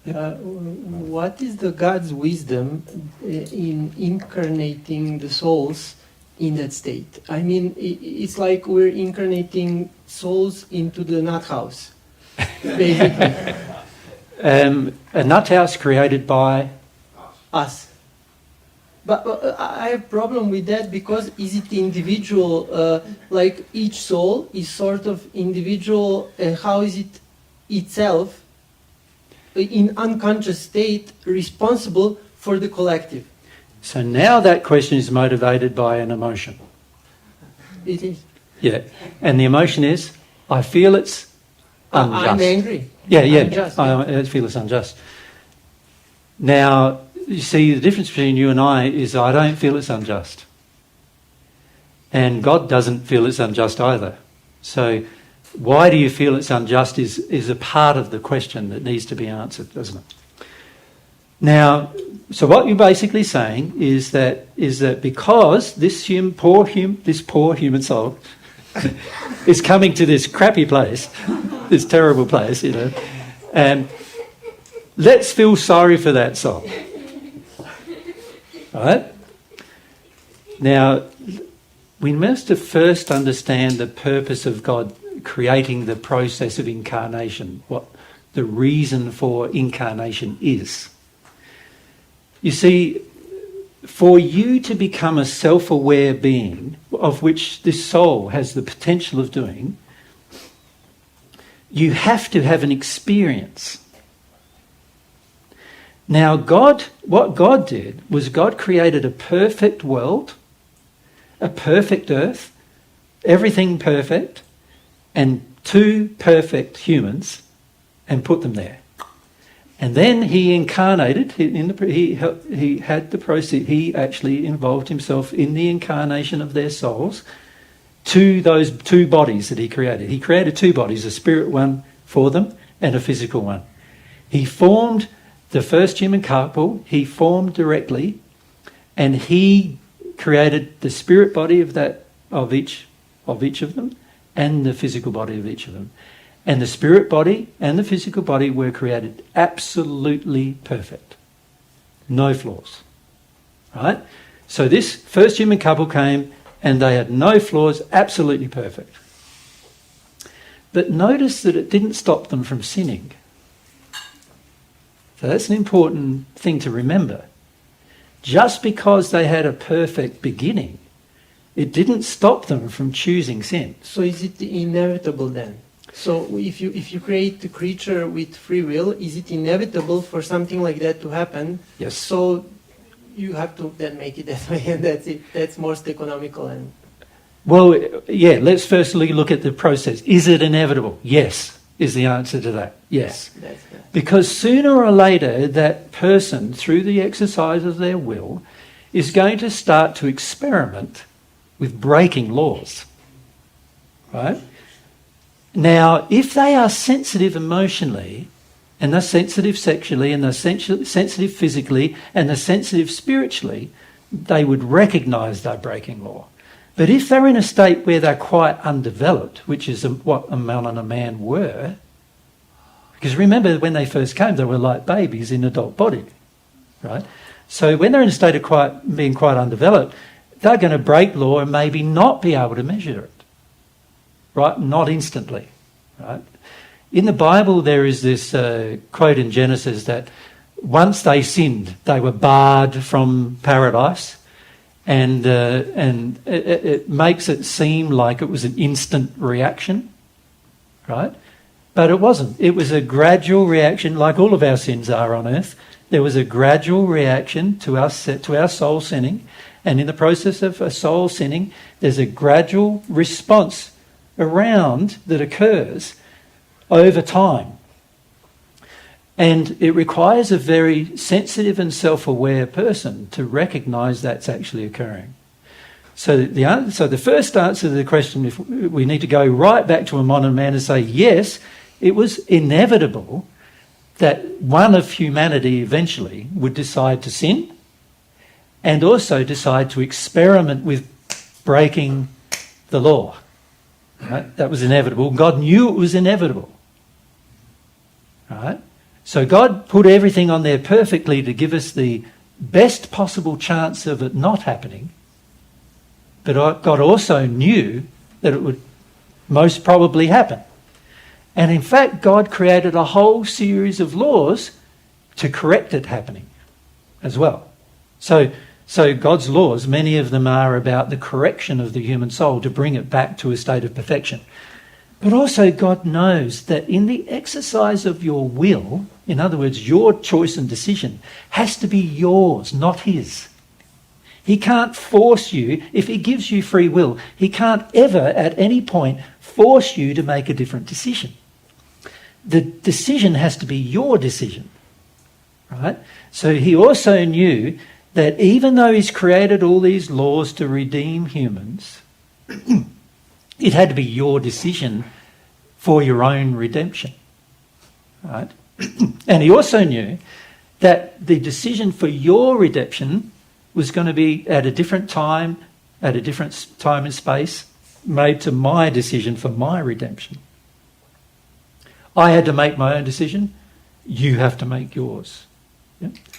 What is the God's wisdom in incarnating the souls in that state? I mean, it's like we're incarnating souls into the nut house, basically. A nut house created by Us. But I have a problem with that because is it individual, like each soul is sort of individual, and how is it itself in unconscious state responsible for the collective? So now that question is motivated by an emotion. It is. Yeah. And the emotion is, I feel it's unjust. I'm angry. Yeah. Unjust, I feel it's unjust. Now, you see, the difference between you and I is I don't feel it's unjust. And God doesn't feel it's unjust either. So why do you feel it's unjust is a part of the question that needs to be answered, doesn't it? Now, so what you're basically saying is that because this poor human soul is coming to this crappy place, this terrible place, and let's feel sorry for that soul. Right? Now, we must first understand the purpose of God creating the process of incarnation, what the reason for incarnation is. You see, for you to become a self-aware being, of which this soul has the potential of doing, you have to have an experience. Now, what God did was God created a perfect world, a perfect earth, everything perfect, and two perfect humans, and put them there. And then he incarnated, he had the process, he actually involved himself in the incarnation of their souls to those two bodies that he created. He created two bodies, a spirit one for them and a physical one. He formed the first human couple, he formed directly, and he created the spirit body of each of them and the physical body of each of them. And the spirit body and the physical body were created absolutely perfect. No flaws. Right? So this first human couple came and they had no flaws, absolutely perfect. But notice that it didn't stop them from sinning. So that's an important thing to remember. Just because they had a perfect beginning, it didn't stop them from choosing sin. So is it inevitable then? So if you create the creature with free will, is it inevitable for something like that to happen? Yes. So you have to then make it that way, and that's it. That's most economical. And well, yeah, let's firstly look at the process. Is it inevitable? Yes, is the answer to that. Yes. That's because sooner or later, that person, through the exercise of their will, is going to start to experiment with breaking laws. Right? Now, if they are sensitive emotionally, and they're sensitive sexually, and they're sensitive physically, and they're sensitive spiritually, they would recognise they're breaking law. But if they're in a state where they're quite undeveloped, which is what Amon and Aman were, because remember when they first came, they were like babies in adult body, right? So when they're in a state of being quite undeveloped, they're going to break law and maybe not be able to measure it, right? Not instantly, right? In the Bible, there is this quote in Genesis that once they sinned, they were barred from paradise, and it makes it seem like it was an instant reaction, right? But it wasn't. It was a gradual reaction, like all of our sins are on earth. There was a gradual reaction to our soul sinning, and in the process of a soul sinning, there's a gradual response around that occurs over time. And it requires a very sensitive and self-aware person to recognise that's actually occurring. So the first answer to the question, if we need to go right back to Amon and Man and say, yes, it was inevitable that one of humanity eventually would decide to sin and also decide to experiment with breaking the law. Right? That was inevitable. God knew it was inevitable. Right? So God put everything on there perfectly to give us the best possible chance of it not happening. But God also knew that it would most probably happen. And in fact, God created a whole series of laws to correct it happening as well. So God's laws, many of them are about the correction of the human soul to bring it back to a state of perfection. But also God knows that in the exercise of your will, in other words, your choice and decision, has to be yours, not his. He can't force you. If he gives you free will, he can't ever at any point force you to make a different decision. The decision has to be your decision, right? So he also knew that even though he's created all these laws to redeem humans, it had to be your decision for your own redemption, right? And he also knew that the decision for your redemption was going to be at a different time and space, made to my decision for my redemption. I had to make my own decision. You have to make yours. Yeah?